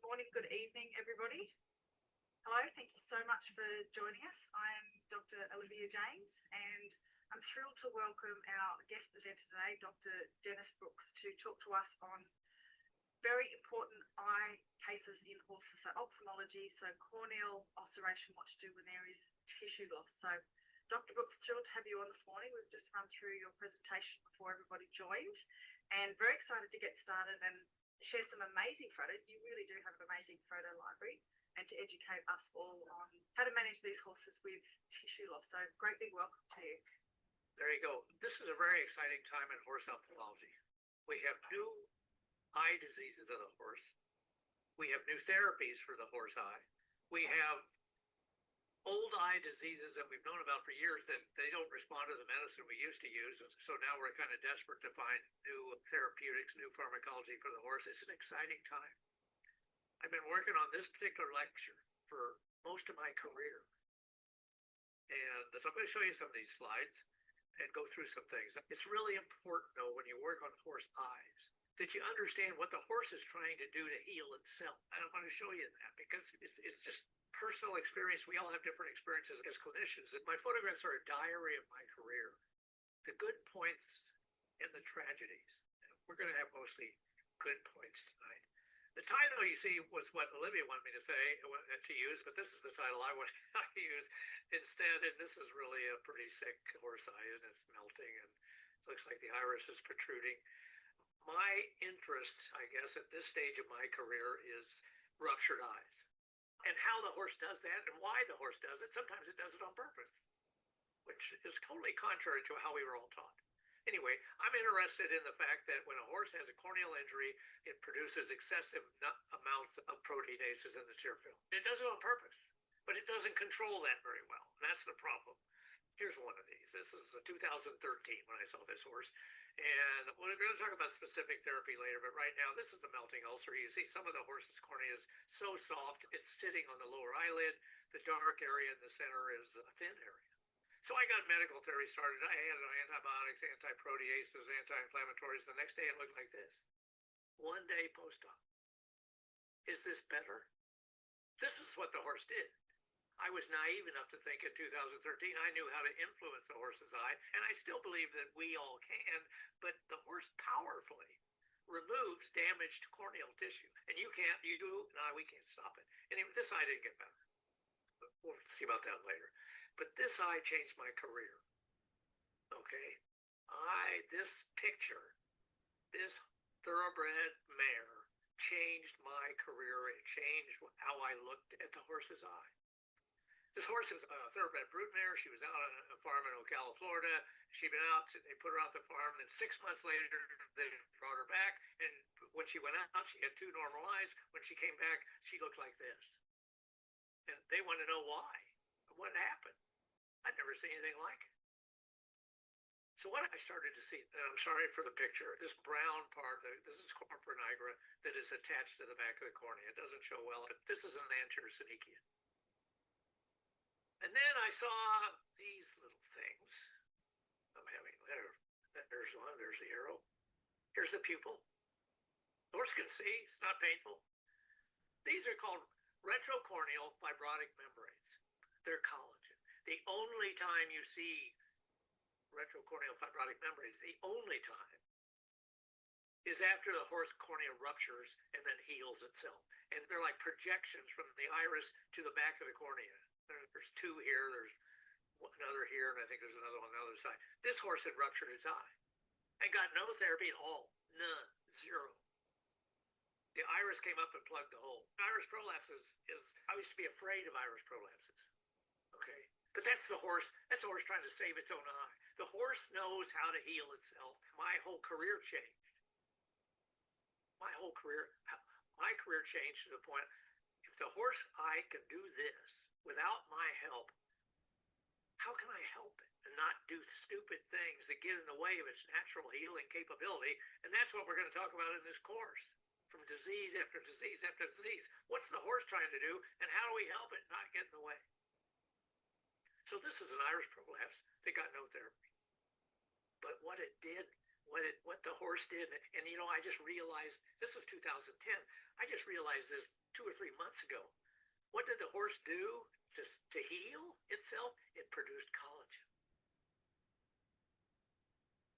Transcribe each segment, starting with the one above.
morning, good evening, everybody. Hello, thank you so much for joining us. I'm Dr. Olivia James, and I'm thrilled to welcome our guest presenter today, Dr. Dennis Brooks, to talk to us on very important eye cases in horses, so ophthalmology, so corneal ulceration, what to do when there is tissue loss. So, Dr. Brooks, thrilled to have you on this morning. We've just run through your presentation before everybody joined, and very excited to get started and share some amazing photos. You really do have an amazing photo library, and to educate us all on how to manage these horses with tissue loss. So great big welcome to you. There you go. This is a very exciting time in horse ophthalmology. We have new eye diseases of the horse. We have new therapies for the horse eye. We have old eye diseases that we've known about for years that they don't respond to the medicine we used to use. So now we're kind of desperate to find new therapeutics, new pharmacology for the horse. It's an exciting time. I've been working on this particular lecture for most of my career. And so I'm going to show you some of these slides and go through some things. It's really important, though, when you work on horse eyes, that you understand what the horse is trying to do to heal itself. I don't want to show you that because it's just personal experience. We all have different experiences as clinicians. And my photographs are a diary of my career, the good points and the tragedies. We're going to have mostly good points tonight. The title you see was what Olivia wanted me to say, to use, but this is the title I want to use instead. And this is really a pretty sick horse eye, and it's melting, and it looks like the iris is protruding. My interest, I guess, at this stage of my career is ruptured eyes and how the horse does that and why the horse does it. Sometimes it does it on purpose, which is totally contrary to how we were all taught. Anyway, I'm interested in the fact that when a horse has a corneal injury, it produces excessive amounts of proteinases in the tear film. It does it on purpose, but it doesn't control that very well. And that's the problem. Here's one of these. This is 2013 when I saw this horse. And we're going to talk about specific therapy later, but right now this is a melting ulcer. You see some of the horse's cornea is so soft, it's sitting on the lower eyelid. The dark area in the center is a thin area. So I got medical therapy started. I had antibiotics, anti-proteases, anti-inflammatories. The next day it looked like this. One day post-op. Is this better? This is what the horse did. I was naive enough to think in 2013 I knew how to influence the horse's eye, and I still believe that we all can, but the horse powerfully removes damaged corneal tissue. And you do, we can't stop it. And this eye didn't get better. But we'll see about that later. But this eye changed my career. Okay? This picture, this thoroughbred mare changed my career. It changed how I looked at the horse's eye. This horse is a thoroughbred broodmare. She was out on a farm in Ocala, Florida. She'd been out, they put her out the farm, and 6 months later, they brought her back. And when she went out, she had two normal eyes. When she came back, she looked like this. And they want to know why. What happened? I'd never seen anything like it. So what I started to see, and I'm sorry for the picture, this brown part, this is corpora nigra that is attached to the back of the cornea. It doesn't show well, but this is an anterior synechian. And then I saw these little things. There's one, there's the arrow. Here's the pupil. The horse can see, it's not painful. These are called retrocorneal fibrotic membranes. They're collagen. The only time you see retrocorneal fibrotic membranes, the only time, is after the horse cornea ruptures and then heals itself. And they're like projections from the iris to the back of the cornea. There's two here, there's another here, and I think there's another on the other side. This horse had ruptured its eye and got no therapy at all. None. Zero. The iris came up and plugged the hole. Iris prolapses I used to be afraid of iris prolapses. Okay? But that's the horse trying to save its own eye. The horse knows how to heal itself. My whole career changed. My career changed to the point, if the horse eye can do this without my help, how can I help it and not do stupid things that get in the way of its natural healing capability? And that's what we're going to talk about in this course. From disease after disease after disease. What's the horse trying to do, and how do we help it not get in the way? So this is an iris prolapse that got no therapy. But what it did what the horse did. And you know, I just realized this was 2010. I just realized this 2 or 3 months ago. What did the horse do to heal itself? It produced collagen.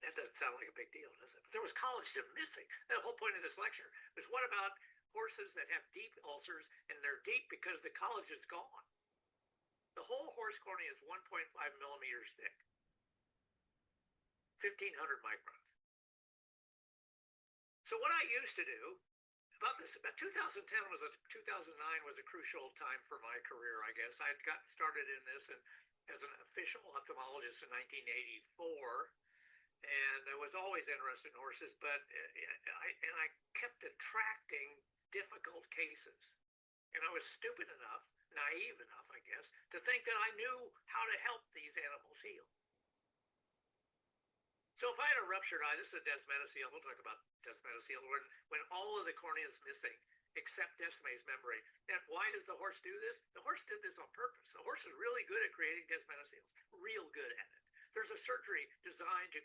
That doesn't sound like a big deal, does it? But there was collagen missing. The whole point of this lecture was what about horses that have deep ulcers, and they're deep because the collagen's gone. The whole horse cornea is 1.5 millimeters thick, 1,500 microns. So what I used to do about 2010 was 2009 was a crucial time for my career, I guess. I had gotten started in this as an official ophthalmologist in 1984. And I was always interested in horses, but I kept attracting difficult cases. And I was stupid enough, naive enough, I guess, to think that I knew how to help these animals heal. So if I had a ruptured eye, this is a desmetocele. We'll talk about desmetocele. When all of the cornea is missing, except Descemet's membrane. And why does the horse do this? The horse did this on purpose. The horse is really good at creating desmetoceles, real good at it. There's a surgery designed to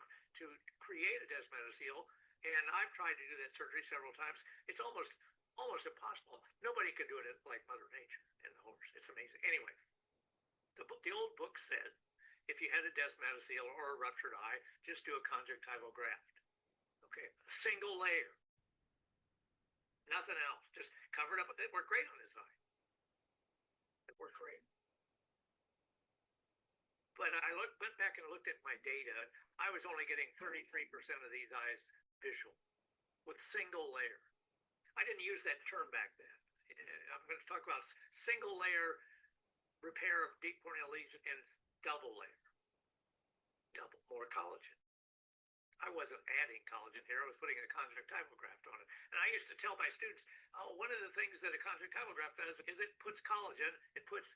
create a desmetocele, and I've tried to do that surgery several times. It's almost impossible. Nobody can do it like Mother Nature and the horse. It's amazing. Anyway, the old book said, if you had a desmetocele or a ruptured eye, just do a conjunctival graft. Okay, a single layer. Nothing else. Just cover it up. It worked great on his eye. It worked great. But I went back and looked at my data. I was only getting 33% of these eyes visual with single layer. I didn't use that term back then. I'm going to talk about single layer repair of deep corneal lesion and double layer. Double, more collagen. I wasn't adding collagen here. I was putting a conjunctival graft on it. And I used to tell my students, oh, one of the things that a conjunctival graft does is it puts collagen, it puts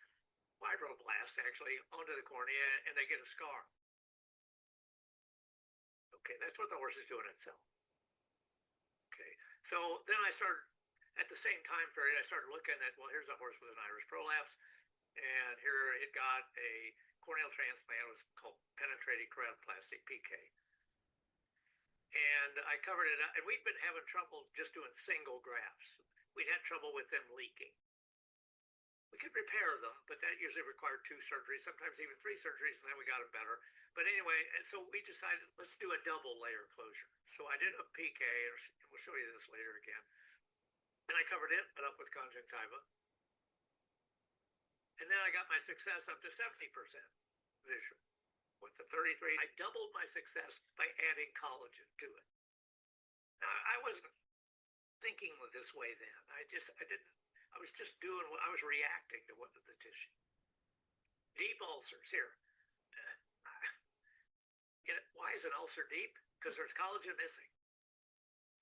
fibroblasts actually onto the cornea, and they get a scar. Okay, that's what the horse is doing itself. Okay, so then I started, at the same time period, I started looking at, well, here's a horse with an iris prolapse, and here it got a corneal transplant. It was called penetrating keratoplasty, PK. And I covered it up, and we've been having trouble just doing single grafts. We'd had trouble with them leaking. We could repair them, but that usually required 2 surgeries, sometimes even 3 surgeries, and then we got them better. But anyway, and so we decided, let's do a double layer closure. So I did a PK, and we'll show you this later again. And I covered it up with conjunctiva. And then I got my success up to 70% visual. With the 33, I doubled my success by adding collagen to it. Now, I wasn't thinking this way then. I was just doing what I was reacting to what the tissue. Deep ulcers here. Why is an ulcer deep? Because there's collagen missing.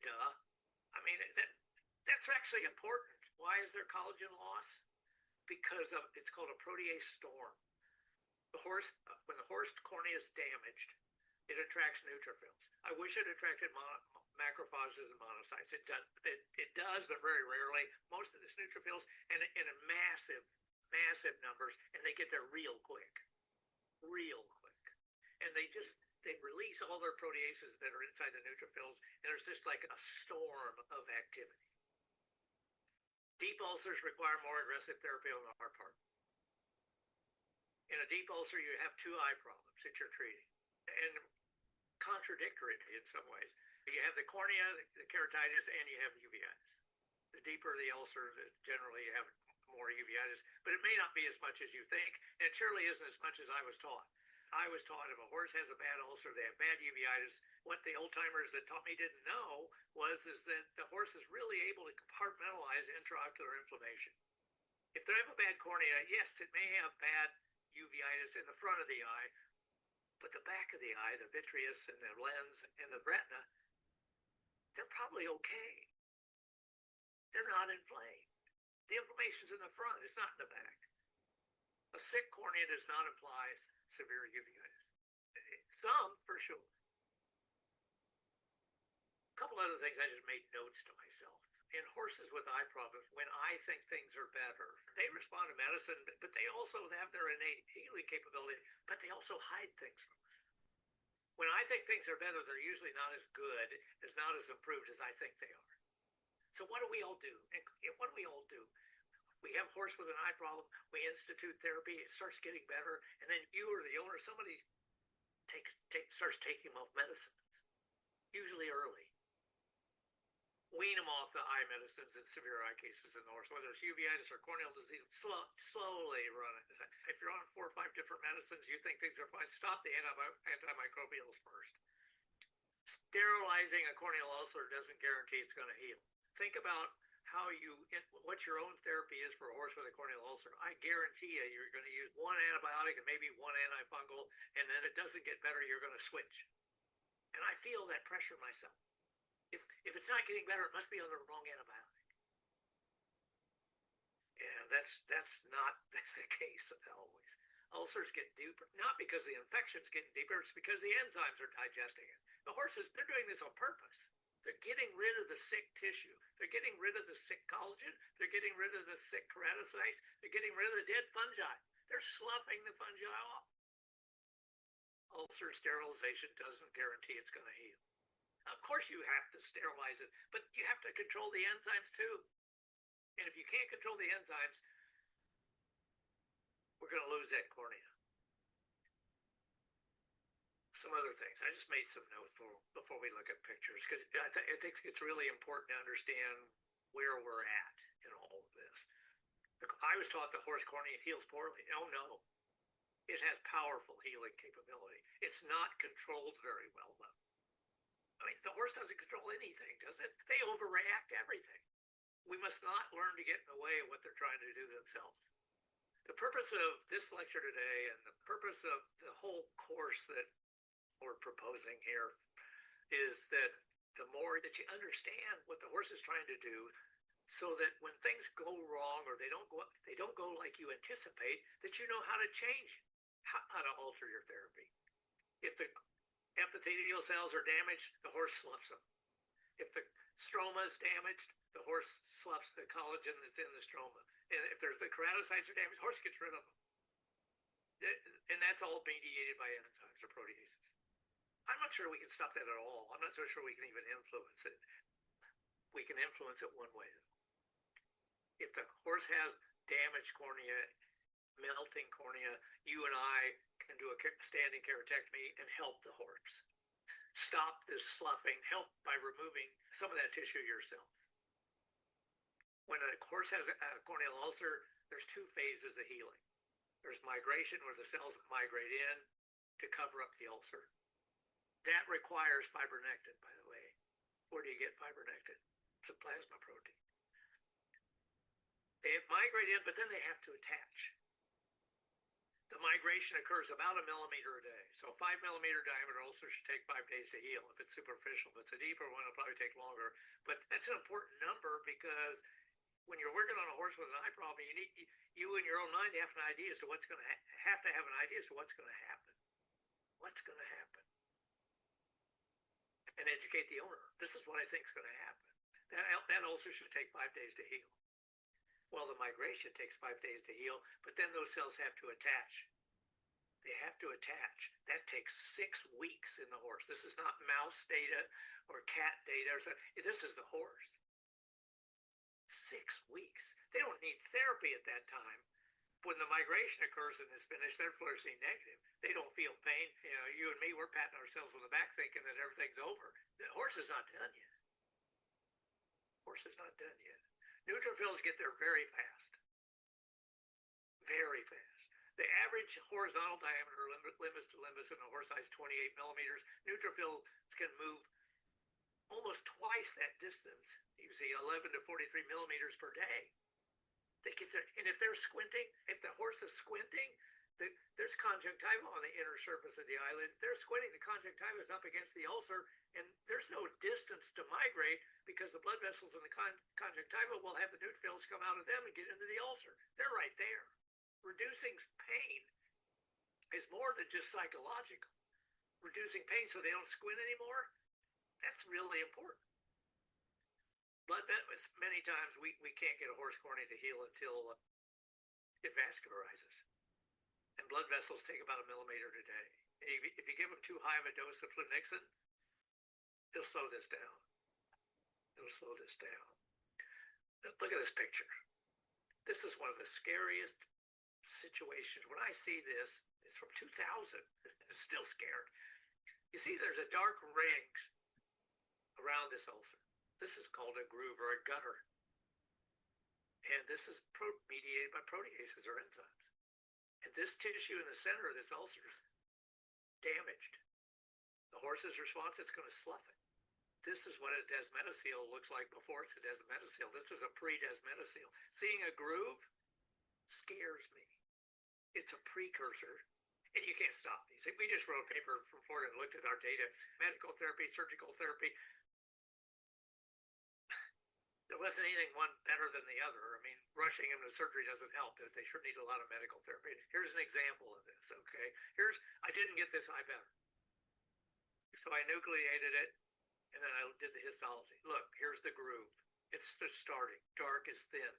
Duh. I mean, that's actually important. Why is there collagen loss? Because it's called a protease storm. When the horse cornea is damaged, it attracts neutrophils. I wish it attracted macrophages and monocytes. It does, but very rarely. Most of it's neutrophils and in a massive numbers, and they get there real quick. And they release all their proteases that are inside the neutrophils, and there's just like a storm of activity. Deep ulcers require more aggressive therapy on our part. In a deep ulcer, you have 2 eye problems that you're treating, and contradictory in some ways. You have the cornea, the keratitis, and you have uveitis. The deeper the ulcer, generally you have more uveitis, but it may not be as much as you think, and it surely isn't as much as I was taught. I was taught if a horse has a bad ulcer, they have bad uveitis. What the old timers that taught me didn't know is that the horse is really able to compartmentalize intraocular inflammation. If they have a bad cornea, yes, it may have bad uveitis in the front of the eye, but the back of the eye, the vitreous and the lens and the retina, they're probably okay. They're not inflamed. The inflammation's in the front, it's not in the back. A sick cornea does not imply severe uveitis. Some, for sure. A couple other things I just made notes to myself. In horses with eye problems, when I think things are better, they respond to medicine, but they also have their innate healing capability, but they also hide things from us. When I think things are better, they're usually not as good, not as improved as I think they are. So what do we all do? And what do we all do? We have a horse with an eye problem. We institute therapy. It starts getting better, and then you or the owner, somebody starts taking them off medicine, usually early. Wean them off the eye medicines in severe eye cases in the horse, whether it's uveitis or corneal disease. Slowly run it. If you're on 4 or 5 different medicines, you think things are fine. Stop the antimicrobials first. Sterilizing a corneal ulcer doesn't guarantee it's going to heal. Think about what your own therapy is for a horse with a corneal ulcer. I guarantee you're going to use one antibiotic and maybe one antifungal, and then it doesn't get better, you're going to switch. And I feel that pressure myself. If it's not getting better, it must be on the wrong antibiotic. And that's not the case always. Ulcers get deeper, not because the infection's getting deeper, it's because the enzymes are digesting it. The horses, they're doing this on purpose. They're getting rid of the sick tissue. They're getting rid of the sick collagen. They're getting rid of the sick keratocytes. They're getting rid of the dead fungi. They're sloughing the fungi off. Ulcer sterilization doesn't guarantee it's going to heal. Of course you have to sterilize it, but you have to control the enzymes too. And if you can't control the enzymes, we're going to lose that cornea. Some other things. I just made some notes before we look at pictures, because I think it's really important to understand where we're at in all of this. I was taught the horse cornea heals poorly. Oh no, it has powerful healing capability. It's not controlled very well though. I mean, the horse doesn't control anything, does it? They overreact to everything. We must not learn to get in the way of what they're trying to do themselves. The purpose of this lecture today, and the purpose of the whole course that we're proposing here, is that the more that you understand what the horse is trying to do, so that when things go wrong or they don't go like you anticipate, that you know how to change, how to alter your therapy. If the epithelial cells are damaged, the horse sloughs them. If the stroma is damaged, the horse sloughs the collagen that's in the stroma. And if the keratocytes are damaged, the horse gets rid of them. And that's all mediated by enzymes or proteases. I'm not sure we can stop that at all. I'm not so sure we can even influence it. We can influence it one way. If the horse has damaged cornea, melting cornea, you and I can do a standing keratectomy and help the horse. Stop this sloughing, help by removing some of that tissue yourself. When a horse has a corneal ulcer, there's 2 phases of healing. There's migration, where the cells migrate in to cover up the ulcer. That requires fibronectin, by the way. Where do you get fibronectin? It's a plasma protein. They migrate in, but then they have to attach. The migration occurs about 1 millimeter a day. So a 5 millimeter diameter ulcer should take 5 days to heal if it's superficial. If it's a deeper one, it'll probably take longer. But that's an important number, because when you're working on a horse with an eye problem, you in your own mind have an idea as to what's going to have an idea as to what's going to happen. What's going to happen? And educate the owner. This is what I think is going to happen. That ulcer should take 5 days to heal. Well, the migration takes 5 days to heal, but then those cells have to attach. They have to attach. That takes 6 weeks in the horse. This is not mouse data or cat data. This is the horse. 6 weeks. They don't need therapy at that time. When the migration occurs and is finished, they're fluorescein negative. They don't feel pain. You and me, we're patting ourselves on the back thinking that everything's over. The horse is not done yet. Horse is not done yet. Neutrophils get there very fast. Very fast. The average horizontal diameter limbus to limbus in a horse size 28 millimeters. Neutrophils can move almost twice that distance. You see 11 to 43 millimeters per day. They get there, and if they're squinting, if the horse is squinting, there's conjunctiva on the inner surface of the eyelid. They're squinting, the conjunctiva is up against the ulcer, and there's no distance to migrate, because the blood vessels in the conjunctiva will have the neutrophils come out of them and get into the ulcer. They're right there. Reducing pain is more than just psychological. Reducing pain so they don't squint anymore, that's really important. Blood vessels, many times we can't get a horse cornea to heal until it vascularizes. And and blood vessels take about 1 millimeter a day. If you give them too high of a dose of flunixin, it'll slow this down. It'll slow this down. Look at this picture. This is one of the scariest situations. When I see this, it's from 2000. I'm still scared. You see, there's a dark ring around this ulcer. This is called a groove or a gutter. And this is mediated by proteases or enzymes. And this tissue in the center of this ulcer is damaged. The horse's response, it's going to slough it. This is what a desmetocele looks like before it's a desmetocele. This is a pre-desmetocele. Seeing a groove scares me. It's a precursor, and you can't stop these. We just wrote a paper from Florida and looked at our data. Medical therapy, surgical therapy. There wasn't anything one better than the other. I mean, rushing them to surgery doesn't help. They sure need a lot of medical therapy. Here's an example of this, okay? I didn't get this eye better. So I nucleated it, and then I did the histology. Look, here's the groove. It's just starting. Dark is thin.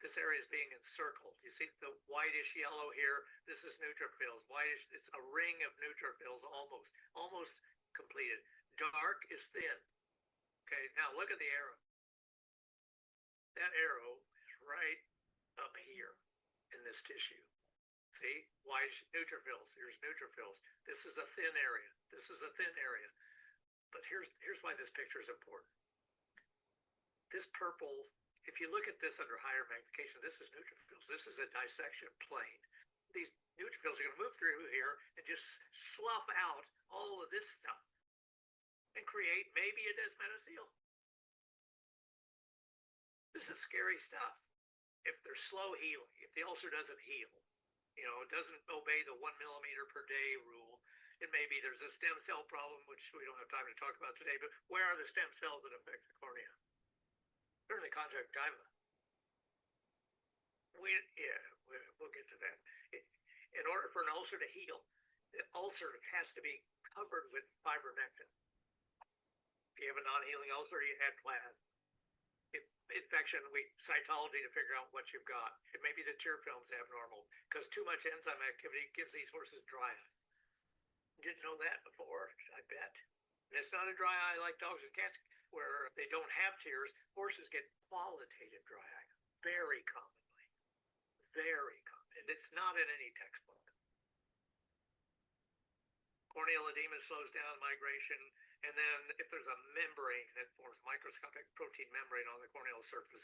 This area is being encircled. You see the whitish yellow here? This is neutrophils. Whitish, it's a ring of neutrophils almost completed. Dark is thin. Okay, now look at the arrow. That arrow is right up here in this tissue. See? Whitish neutrophils. Here's neutrophils. This is a thin area. This is a thin area. But here's why this picture is important. This purple, if you look at this under higher magnification, this is neutrophils. This is a dissection plane. These neutrophils are going to move through here and just slough out all of this stuff and create maybe a desmetocele. This is scary stuff. If they're slow healing, if the ulcer doesn't heal, it doesn't obey the 1 millimeter per day rule, and maybe there's a stem cell problem, which we don't have time to talk about today, but where are the stem cells that affect the cornea? They're in the conjunctiva. We'll get to that. In order for an ulcer to heal, the ulcer has to be covered with fibronectin. If you have a non-healing ulcer, you add plasma. Infection, cytology to figure out what you've got. It may be the tear film's abnormal because too much enzyme activity gives these horses dry eye. Didn't know that before, I bet. And it's not a dry eye like dogs and cats where they don't have tears. Horses get qualitative dry eye very commonly. Very common. And it's not in any textbook. Corneal edema slows down migration. And then if there's a membrane that forms microscopic protein membrane on the corneal surface,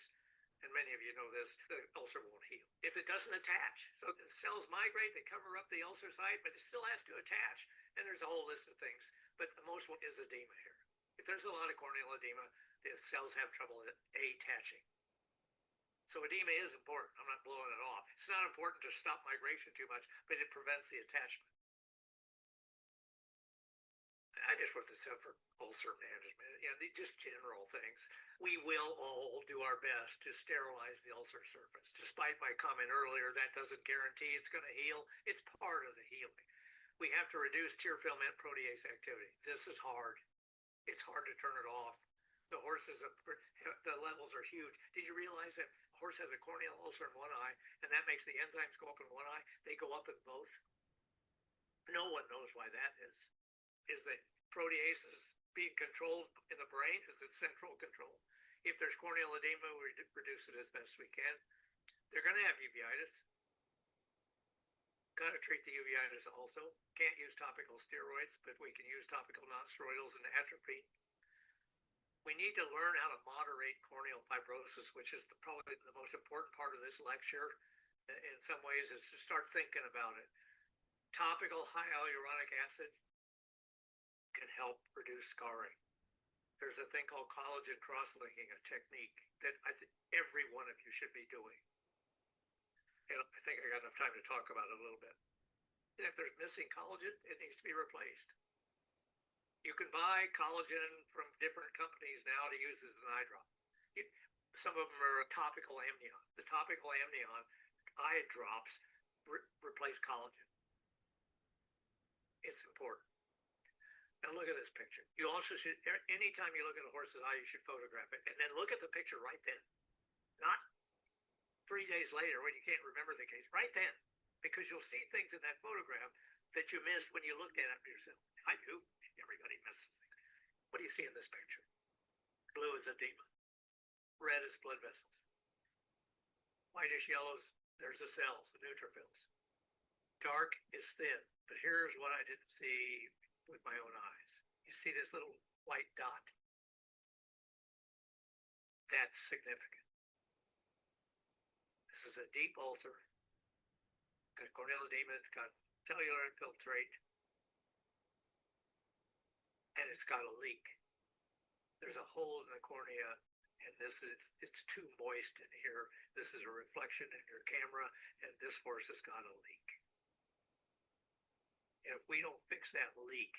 and many of you know this, the ulcer won't heal. If it doesn't attach, so the cells migrate, they cover up the ulcer site, but it still has to attach. And there's a whole list of things, but the most one is edema here. If there's a lot of corneal edema, the cells have trouble attaching. So edema is important. I'm not blowing it off. It's not important to stop migration too much, but it prevents the attachment. I just wrote this up for ulcer management, just general things. We will all do our best to sterilize the ulcer surface. Despite my comment earlier, that doesn't guarantee it's going to heal. It's part of the healing. We have to reduce tear filament protease activity. This is hard. It's hard to turn it off. The horses, the levels are huge. Did you realize that a horse has a corneal ulcer in one eye, and that makes the enzymes go up in one eye? They go up in both. No one knows why that is. Is that proteases being controlled in the brain? Is it central control? If there's corneal edema, we reduce it as best we can. They're going to have uveitis. Got to treat the uveitis also. Can't use topical steroids, but we can use topical nonsteroidals and atropine. We need to learn how to moderate corneal fibrosis, which is probably the most important part of this lecture. In some ways, is to start thinking about it. Topical high hyaluronic acid can help reduce scarring. There's a thing called collagen cross-linking, a technique that I think every one of you should be doing. And I think I got enough time to talk about it a little bit. And if there's missing collagen, it needs to be replaced. You can buy collagen from different companies now to use as an eye drop. Some of them are topical amnion. The topical amnion eye drops replace collagen. It's important. Now look at this picture. You also should, anytime you look at a horse's eye, you should photograph it. And then look at the picture right then. Not 3 days later when you can't remember the case. Right then. because you'll see things in that photograph that you missed when you looked at it yourself. I do. Everybody misses things. What do you see in this picture? Blue is edema. Red is blood vessels. Whitish yellows, there's the cells, the neutrophils. Dark is thin, but here's what I didn't see with my own eyes. You see this little white dot? That's significant. This is a deep ulcer. It's got corneal edema, it's got cellular infiltrate, and it's got a leak. There's a hole in the cornea, and it's too moist in here. This is a reflection in your camera, and this horse has got a leak. If we don't fix that leak,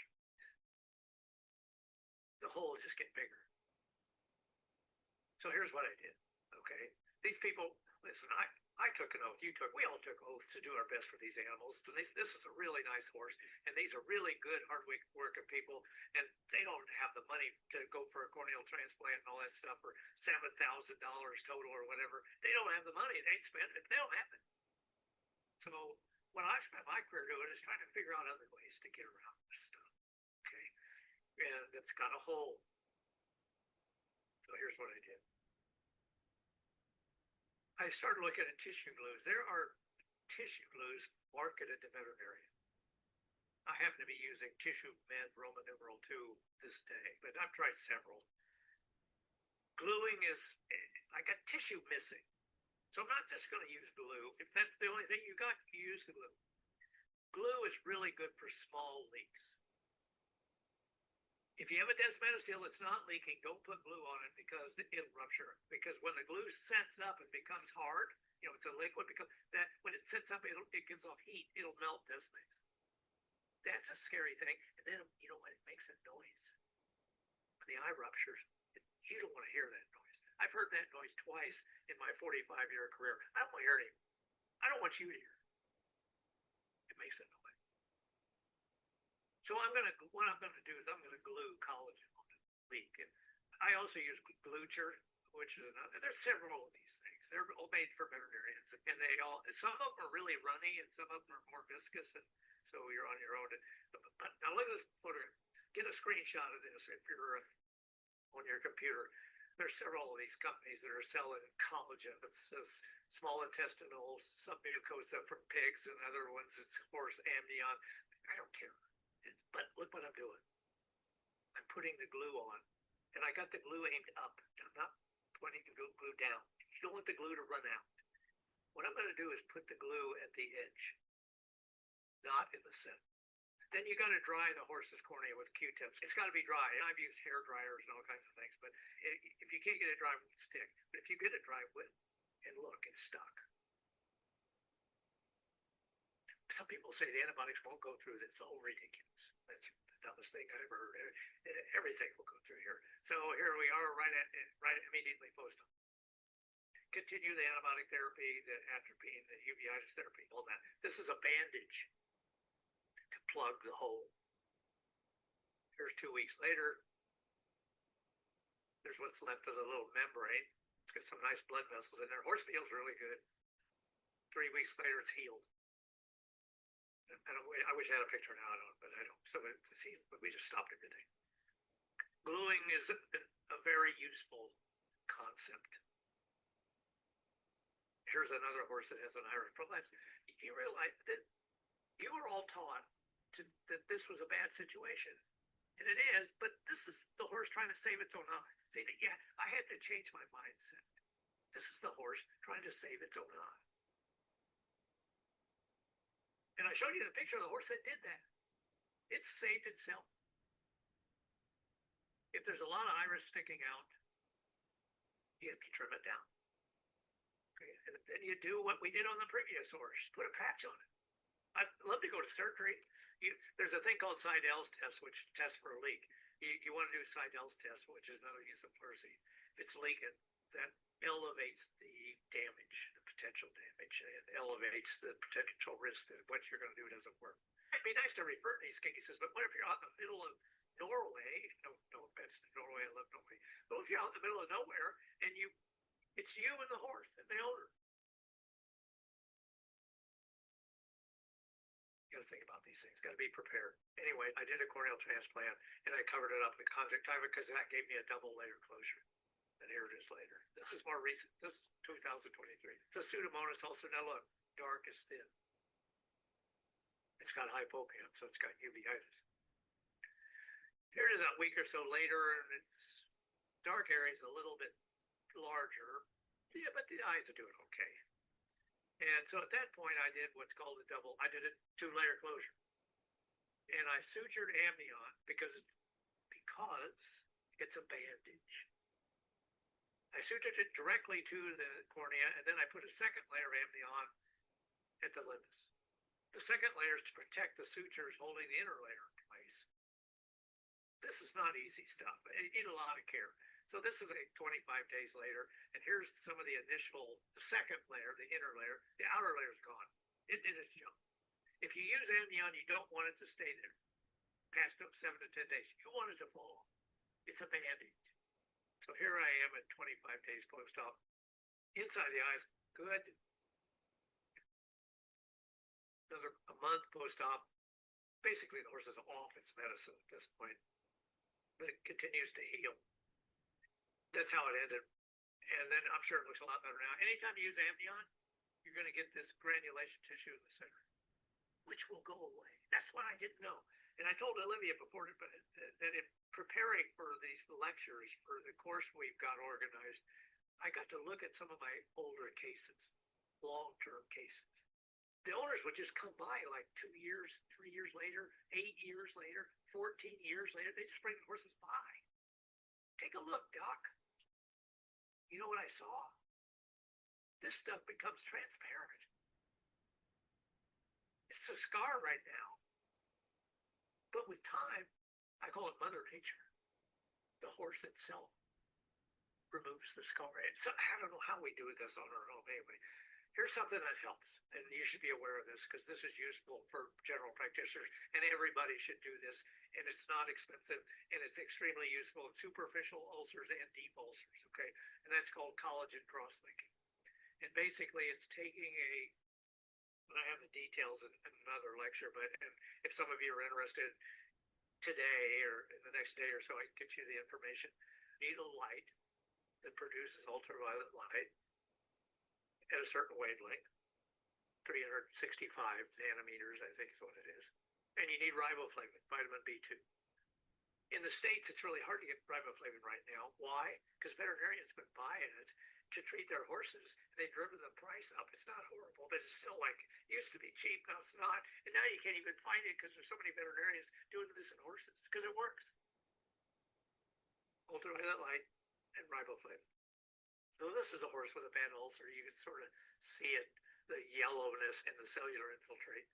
the hole will just get bigger. So here's what I did, okay? These people, listen, I took an oath, we all took oaths to do our best for these animals. And this is a really nice horse, and these are really good, hard-working people, and they don't have the money to go for a corneal transplant and all that stuff, or $7,000 total or whatever. They don't have the money, they ain't spent it, they don't have it. So what I've spent my career doing is trying to figure out other ways to get around this stuff, okay? And it's got a hole. So here's what I did. I started looking at tissue glues. There are tissue glues marketed to veterinarians. I happen to be using Tissue Med Roman numeral 2 this day, but I've tried several. Gluing is, I got tissue missing. So I'm not just going to use glue. If that's the only thing you got, you use the glue. Glue is really good for small leaks. If you have a descemetal seal that's not leaking, don't put glue on it because it'll rupture. Because when the glue sets up and becomes hard, it's a liquid, because that when it sets up, it gives off heat. It'll melt this thing. That's a scary thing. And then, when it makes a noise, when the eye ruptures, you don't want to hear that noise. I've heard that noise twice in my 45-year career. I don't want to hear it. I don't want you to hear it. It makes a noise. So what I'm going to do is I'm going to glue collagen on the leak. And I also use Glucher, which is another. There's several of these things. They're all made for veterinarians, and some of them are really runny, and some of them are more viscous, and so you're on your own. But now look at this photograph. Get a screenshot of this if you're on your computer. There's several of these companies that are selling collagen. It's small intestinal submucosa from pigs, and other ones it's horse amnion. I don't care. But look what I'm doing. I'm putting the glue on, and I got the glue aimed up. I'm not pointing the glue down. You don't want the glue to run out. What I'm going to do is put the glue at the edge, not in the center. Then you got to dry the horse's cornea with Q-tips. It's got to be dry. I've used hair dryers and all kinds of things, but if you can't get it dry, it won't stick. But if you get it dry, it will. And look, it's stuck. Some people say the antibiotics won't go through. That's all ridiculous. That's the dumbest thing I ever heard. Everything will go through here. So here we are, right immediately post. Continue the antibiotic therapy, the atropine, the uveitis therapy, all that. This is a bandage to plug the hole. Here's 2 weeks later. There's what's left of the little membrane. It's got some nice blood vessels in there. Horse feels really good. 3 weeks later, it's healed. I wish I had a picture now, but I don't. So it's healed, but we just stopped everything. Gluing is a very useful concept. Here's another horse that has an iris prolapse. You realize that you were all taught that this was a bad situation. And it is, but this is the horse trying to save its own eye. See, yeah, I had to change my mindset. This is the horse trying to save its own eye. And I showed you the picture of the horse that did that. It saved itself. If there's a lot of iris sticking out, you have to trim it down. Okay. And then you do what we did on the previous horse, put a patch on it. I'd love to go to surgery. There's a thing called Seidel's test, which tests for a leak. You want to do Seidel's test, which is another use of fluorescein. If it's leaking, that elevates the damage, the potential damage, and elevates the potential risk that what you're going to do doesn't work. It'd be nice to refer these cases, but what if you're out in the middle of Norway? No offense to Norway, I love Norway. But if you're out in the middle of nowhere and it's you and the horse and the owner, to think about these things. Got to be prepared. Anyway, I did a corneal transplant and I covered it up with conjunctiva because that gave me a double layer closure. And here it is later. This is more recent. This is 2023. It's a Pseudomonas ulcer. Now look, dark is thin. It's got hypopion, so it's got uveitis. Here it is a week or so later, and its dark area is a little bit larger. Yeah, but the eyes are doing okay. And so at that point, I did what's called I did a 2-layer closure. And I sutured amnion because it's a bandage. I sutured it directly to the cornea, and then I put a second layer of amnion at the limbus. The second layer is to protect the sutures holding the inner layer in place. This is not easy stuff. You need a lot of care. So this is 25 days later, and here's some of the second layer, the inner layer. The outer layer is gone. It is junk. If you use amnion, you don't want it to stay there past 7 to 10 days. You want it to fall off. It's a bandage. So here I am at 25 days post-op. Inside the eyes, good. Another a month post-op. Basically, the horse is off its medicine at this point, but it continues to heal. That's how it ended. And then I'm sure it looks a lot better now. Anytime you use amnion, you're going to get this granulation tissue in the center, which will go away. That's what I didn't know. And I told Olivia before that in preparing for these lectures, for the course we've got organized, I got to look at some of my older cases, long-term cases. The owners would just come by like 2 years, 3 years later, 8 years later, 14 years later. They just bring the horses by. Take a look, Doc. You know what I saw? This stuff becomes transparent. It's a scar right now. But with time, I call it Mother Nature. The horse itself removes the scar. So I don't know how we do this on our own anyway. Here's something that helps, and you should be aware of this because this is useful for general practitioners, and everybody should do this, and it's not expensive, and it's extremely useful in superficial ulcers and deep ulcers, okay? And that's called collagen cross-linking. And basically, it's taking and I have the details in another lecture, but if some of you are interested today or in the next day or so, I can get you the information. Need a light that produces ultraviolet light at a certain wavelength, 365 nanometers, I think is what it is. And you need riboflavin, vitamin B2. In the States, it's really hard to get riboflavin right now. Why? Because veterinarians have been buying it to treat their horses. They've driven the price up. It's not horrible, but it's still like, it used to be cheap, now it's not. And now you can't even find it because there's so many veterinarians doing this in horses, because it works. Ultraviolet light and riboflavin. So this is a horse with a bad ulcer. You can sort of see it, the yellowness in the cellular infiltrate.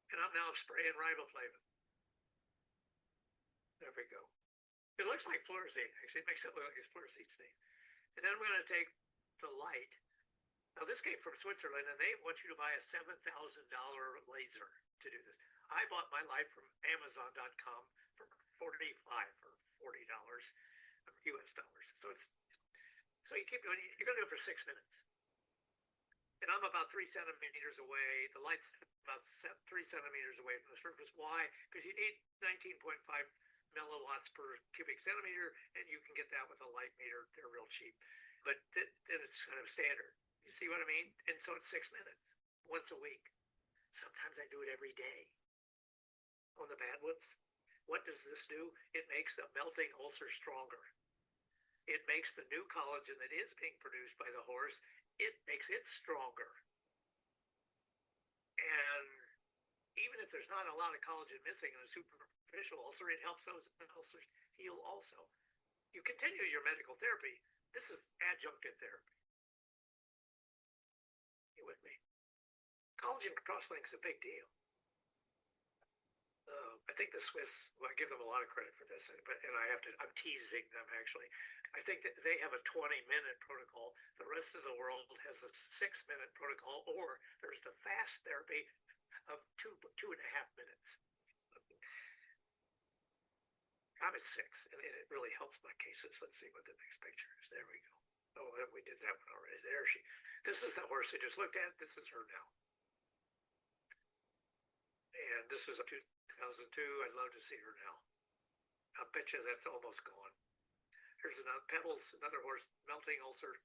And I'm now spraying riboflavin. There we go. It looks like fluorescein. Actually, it makes it look like it's fluorescein stain. And then I'm going to take the light. Now, this came from Switzerland, and they want you to buy a $7,000 laser to do this. I bought my light from Amazon.com for $45 or $40 US dollars. So you keep doing it. You're going to do it for 6 minutes. And I'm about 3 centimeters away. The light's about 3 centimeters away from the surface. Why? Because you need 19.5 milliwatts per cubic centimeter, and you can get that with a light meter. They're real cheap. But then it's kind of standard. You see what I mean? And so it's 6 minutes, once a week. Sometimes I do it every day. On the bad ones, what does this do? It makes the melting ulcer stronger. It makes the new collagen that is being produced by the horse, it makes it stronger. And even if there's not a lot of collagen missing in a superficial ulcer, it helps those ulcers heal also. You continue your medical therapy. This is adjunctive therapy. You with me? Collagen cross-link is a big deal. I think the Swiss, well, I give them a lot of credit for this, I'm teasing them actually. I think that they have a 20-minute protocol. The rest of the world has a 6-minute protocol, or there's the fast therapy of 2.5 minutes. I'm at 6, and it really helps my cases. Let's see what the next picture is. There we go. Oh, we did that one already. This is the horse I just looked at. This is her now. And this is a 2002. I'd love to see her now. I bet you that's almost gone. Here's another Pebbles, another horse, melting ulcer.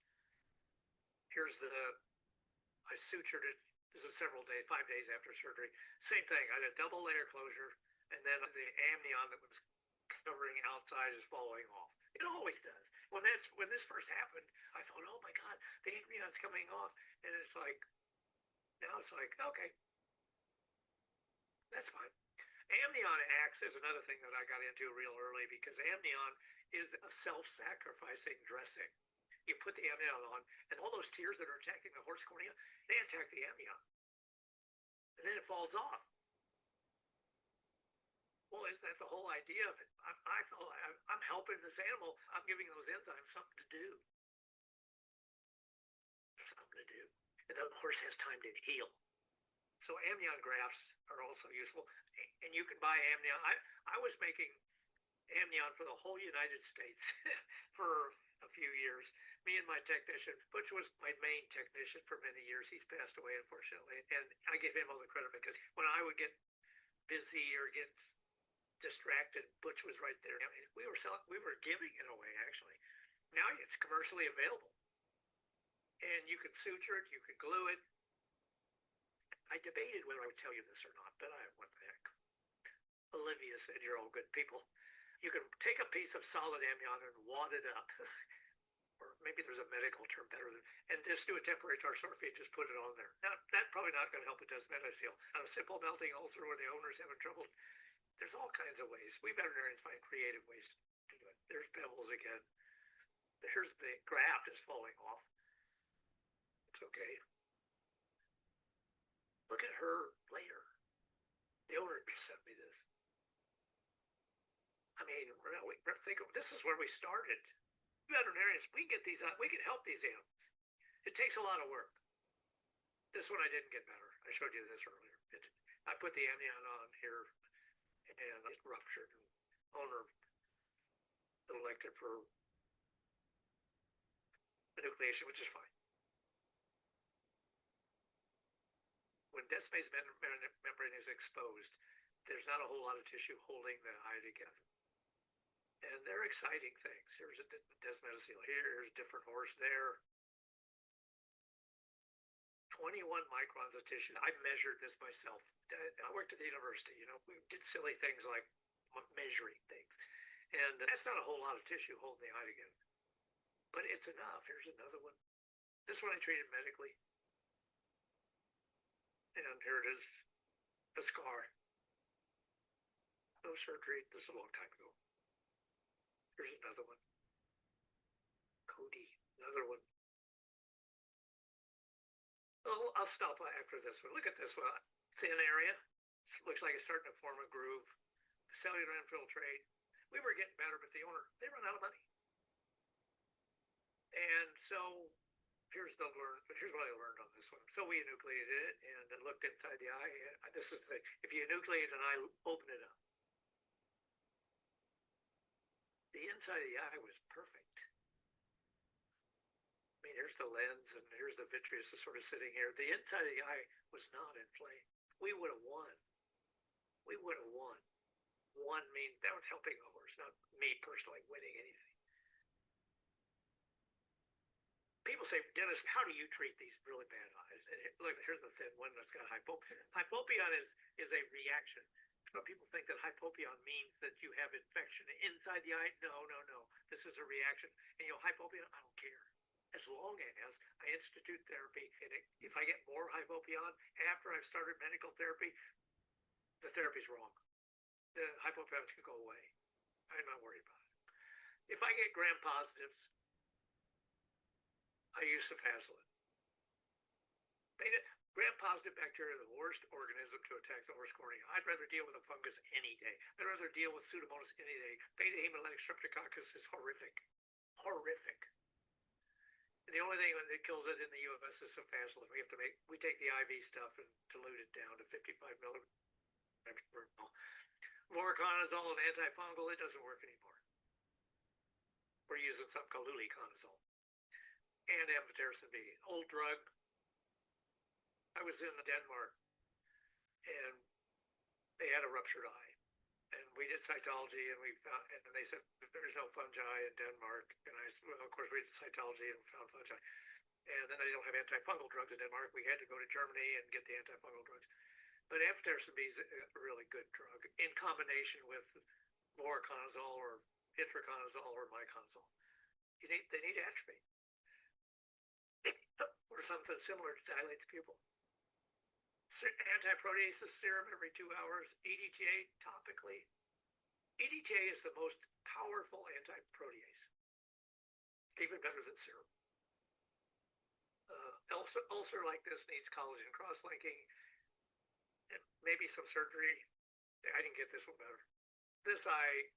Here's I sutured it. This is several days, 5 days after surgery. Same thing. I had a double layer closure, and then the amnion that was covering outside is falling off. It always does. When this first happened, I thought, oh my God, the amnion's coming off. And it's like, now it's like, okay, that's fine. Amnion acts is another thing that I got into real early because amnion is a self-sacrificing dressing. You put the amnion on, and all those tears that are attacking the horse cornea, they attack the amnion. And then it falls off. Well, isn't that the whole idea of it? I'm helping this animal. I'm giving those enzymes something to do. Something to do. And the horse has time to heal. So amnion grafts are also useful. And you can buy amnion. I was making amnion for the whole United States for a few years. Me and my technician, Butch was my main technician for many years. He's passed away, unfortunately. And I give him all the credit because when I would get busy or get distracted, Butch was right there. We were giving it away, actually. Now it's commercially available. And you can suture it, you can glue it. I debated whether I would tell you this or not, but what the heck. Olivia said, you're all good people. You can take a piece of solid amnion and wad it up. Or maybe there's a medical term better than, and just do a temporary tarsorphia, just put it on there. Now, that's probably not going to help with desmetocele. On a simple melting ulcer where the owner's having trouble, there's all kinds of ways. We veterinarians find creative ways to do it. There's Pebbles again. Here's the graft is falling off. It's okay. Look at her later. The owner sent me this. I mean, think of this is where we started. Veterinarians, we can get these out. We can help these animals. It takes a lot of work. This one I didn't get better. I showed you this earlier. I put the amnion on here, and it ruptured. Owner elected for enucleation, which is fine. When Descemet's membrane is exposed, there's not a whole lot of tissue holding the eye together. And they're exciting things. Here's a desmetocele here, here's a different horse there. 21 microns of tissue. I measured this myself. I worked at the university, we did silly things like measuring things. And that's not a whole lot of tissue holding the eye together. But it's enough. Here's another one. This one I treated medically. And here it is, a scar. No surgery. This is a long time ago. Here's another one. Cody, another one. Oh, I'll stop after this one. Look at this one. Thin area. Looks like it's starting to form a groove. Cellular infiltrate. We were getting better, but the owner, they run out of money. And so here's what I learned on this one. So we enucleated it and looked inside the eye. This is if you enucleate an eye, open it up. The inside of the eye was perfect. I mean, here's the lens and here's the vitreous is sort of sitting here. The inside of the eye was not inflamed. We would have won. We would have won. One means that was helping the horse, not me personally winning anything. People say, Dennis, how do you treat these really bad eyes? And look, here's the thin one that's got hypopyon. Hypopyon is a reaction. But people think that hypopyon means that you have infection inside the eye. No. This is a reaction. And hypopyon, I don't care. As long as I institute therapy, and if I get more hypopyon after I've started medical therapy, the therapy's wrong. The hypopyon can go away. I'm not worried about it. If I get gram positives, I use cefazolin. Gram-positive bacteria are the worst organism to attack the horse cornea. I'd rather deal with a fungus any day. I'd rather deal with Pseudomonas any day. Beta hemolytic streptococcus is horrific. Horrific. The only thing that kills it in the U.S. is cefazolin. We take the IV stuff and dilute it down to 55 milligrams per ml. Voriconazole and antifungal, it doesn't work anymore. We're using something called luliconazole. And amphotericin B, old drug. I was in Denmark, and they had a ruptured eye. And we did cytology, and we found, and they said there's no fungi in Denmark. And I said, well, of course, we did cytology and found fungi. And then they don't have antifungal drugs in Denmark. We had to go to Germany and get the antifungal drugs. But amphotericin B is a really good drug in combination with voriconazole or itraconazole or miconazole. They need atropine or something similar to dilate the pupil. Antiproteases serum every 2 hours, EDTA topically. EDTA is the most powerful antiprotease, even better than serum. Ulcer like this needs collagen cross-linking, and maybe some surgery. I didn't get this one better. This eye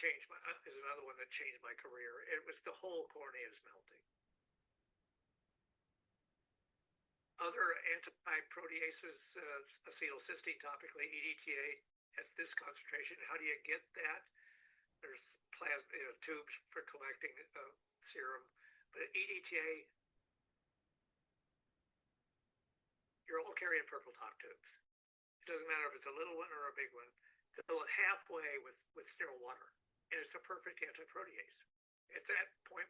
is another one that changed my career. It was the whole cornea is melting. Other antiproteases, acetylcysteine topically, EDTA at this concentration. How do you get that? There's plasma tubes for collecting serum, but EDTA, you're all carrying purple top tubes. It doesn't matter if it's a little one or a big one. Fill it halfway with sterile water, and it's a perfect antiprotease. It's at 0.2%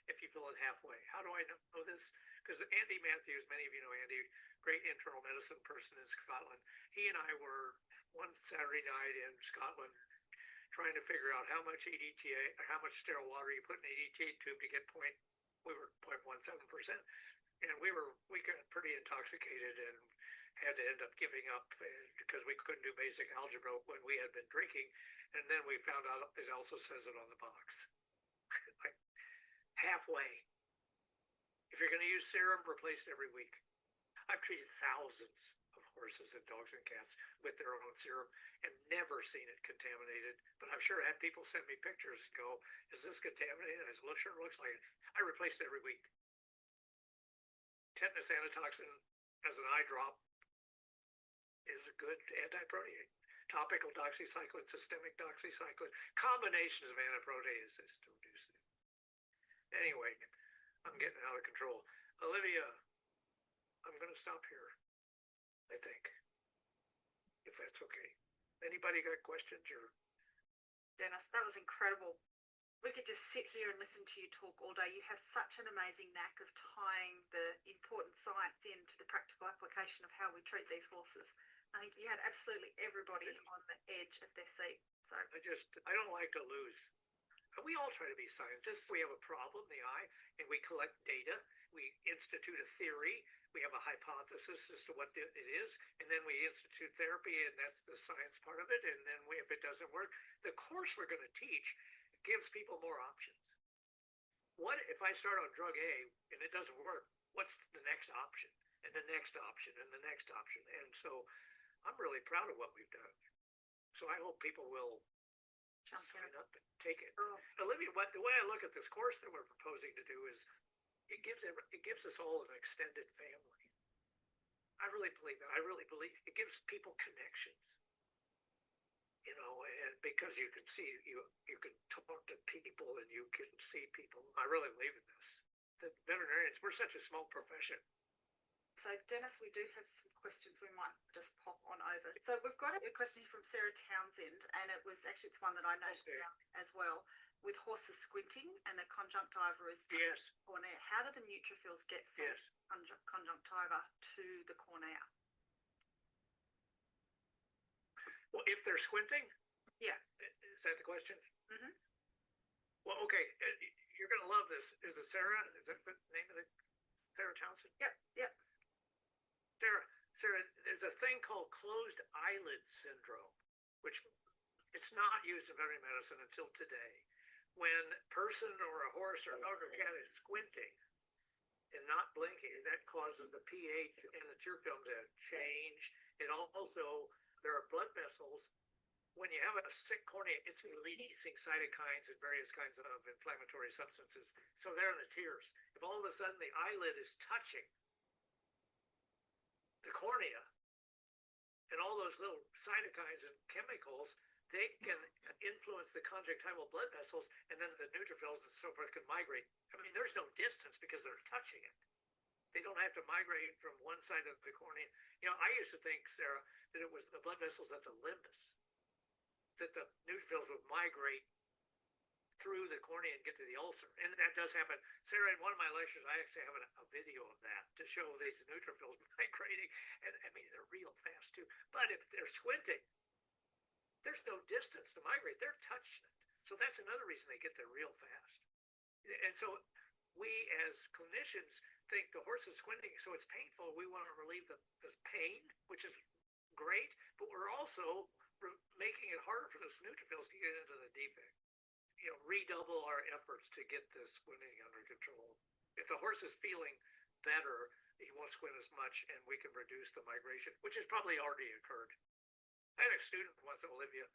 if you fill it halfway. How do I know this? Because Andy Matthews, many of you know Andy, great internal medicine person in Scotland. He and I were one Saturday night in Scotland trying to figure out how much EDTA, how much sterile water you put in an EDTA tube to get we were 0.17%. And we got pretty intoxicated and had to end up giving up because we couldn't do basic algebra when we had been drinking. And then we found out it also says it on the box. Like halfway. If you're going to use serum, replace it every week. I've treated thousands of horses and dogs and cats with their own serum and never seen it contaminated. But I've sure had people send me pictures and go, is this contaminated? I said, well, sure looks like it. I replace it every week. Tetanus antitoxin as an eye drop is a good antiprotease. Topical doxycycline, systemic doxycycline, combinations of antiproteases to reduce it. Anyway, I'm getting out of control. Olivia, I'm going to stop here, I think, if that's okay. Anybody got questions or? Dennis, that was incredible. We could just sit here and listen to you talk all day. You have such an amazing knack of tying the important science into the practical application of how we treat these horses. I think you had absolutely everybody on the edge of their seat. So I don't like to lose. We all try to be scientists. We have a problem, the eye, and we collect data. We institute a theory. We have a hypothesis as to what it is, and then we institute therapy, and that's the science part of it. And then if it doesn't work, the course we're going to teach gives people more options. What if I start on drug A and it doesn't work? What's the next option? And the next option and the next option. And so I'm really proud of what we've done. So I hope people will sign up and take it. Olivia, the way I look at this course that we're proposing to do is it gives us all an extended family. I really believe that. I really believe it gives people connections. You know, and because you can see, you can talk to people and you can see people. I really believe in this. The veterinarians, we're such a small profession. So Dennis, we do have some questions we might just pop on over. So we've got a question from Sarah Townsend, and it's one that I noted down as well. With horses squinting and the conjunctiva is cornea, how do the neutrophils get from conjunctiva to the cornea? Well, if they're squinting? Yeah. Is that the question? Mm-hmm. Well, okay. You're going to love this. Is it Sarah? Is that the name of it? Sarah Townsend? Yep. Sarah, there's a thing called closed eyelid syndrome, which it's not used in veterinary medicine until today. When a person or a horse or a dog or cat is squinting and not blinking, that causes the pH and the tear film to change. It also, there are blood vessels. When you have a sick cornea, it's releasing cytokines and various kinds of inflammatory substances. So they're in the tears. If all of a sudden the eyelid is touching the cornea and all those little cytokines and chemicals, they can influence the conjunctival blood vessels, and then the neutrophils and so forth can migrate. I mean, there's no distance because they're touching it. They don't have to migrate from one side of the cornea. You know, I used to think, Sarah, that it was the blood vessels at the limbus, that the neutrophils would migrate through the cornea and get to the ulcer. And that does happen. Sarah, in one of my lectures, I actually have a video of that to show these neutrophils migrating. And I mean, they're real fast too. But if they're squinting, there's no distance to migrate. They're touching it. So that's another reason they get there real fast. And so we as clinicians think the horse is squinting, so it's painful. We want to relieve the pain, which is great, but we're also making it harder for those neutrophils to get into the defect. You know, redouble our efforts to get the squinting under control. If the horse is feeling better, he won't squint as much, and we can reduce the migration, which has probably already occurred. I had a student once, Olivia,